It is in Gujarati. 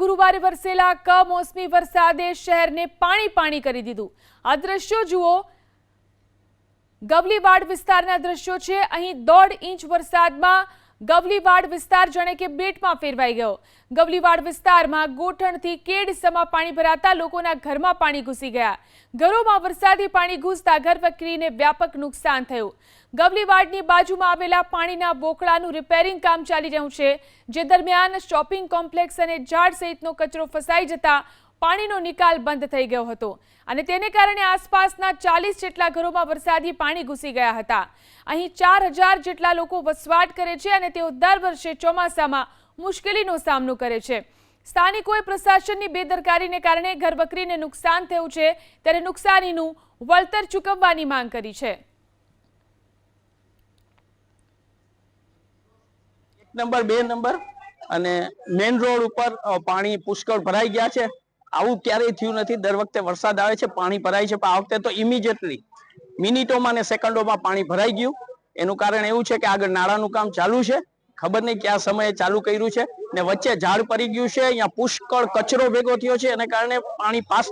ગુરુવારે વરસેલા કમોસમી વરસાદે શહેરને પાણી કરી દીધું। આ દ્રશ્યો જુઓ, ગવલીવાડ વિસ્તારના દ્રશ્યો છે। અહીં 1.5 ઇંચ વરસાદમાં ગવલીવાડ વિસ્તાર જાણે કે બેટમાં ફેરવાઈ ગયો। ગવલીવાડ વિસ્તારમાં ગોઠણથી કેડસમાં પાણી ભરાતા લોકોના ઘરમાં પાણી ઘૂસી ગયા। ઘરોમાં વરસાદી પાણી ઘૂસતા ઘરવકરીને વ્યાપક નુકસાન થયું। ગવલીવાડની બાજુમાં આવેલા પાણીના બોકડાનું રિપેરિંગ કામ ચાલી રહ્યું છે, જે દરમિયાન શોપિંગ કોમ્પ્લેક્સ અને ઝાડ સહિતનો કચરો ફસાઈ જતા પાણીનો નિકાલ બંધ થઈ ગયો હતો અને તેને કારણે આસપાસના 40 જેટલા ઘરોમાં વરસાદી પાણી ઘૂસી ગયા હતા। અહીં 4000 જેટલા લોકો વસવાટ કરે છે અને તેઓ દર વર્ષે ચોમાસામાં મુશ્કેલીનો સામનો કરે છે। સ્થાનિકોએ પ્રશાસનની બેદરકારીને કારણે ઘરવકરીને નુકસાન થયું છે, ત્યારે નુકસાનીનું વળતર ચૂકવવાની માંગ કરી છે। નંબર 2 નંબર અને મેઇન રોડ ઉપર પાણી પુષ્કળ ભરાઈ ગયા છે। આવું ક્યારેય થયું નથી। દર વખતે વરસાદ આવે છે પાણી ભરાય છે, પણ આ વખતે તો ઇમિડિયેટલી મિનિટોમાં ને સેકન્ડોમાં પાણી ભરાઈ ગયું। એનું કારણ એવું છે કે આગળ નાળાનું કામ ચાલુ છે, ખબર નહીં કયા સમયે ચાલુ કર્યું છે ને વચ્ચે ઝાડ પડી ગયું છે। અહીંયા પુષ્કળ કચરો ભેગો થયો છે, એને કારણે પાણી પાસ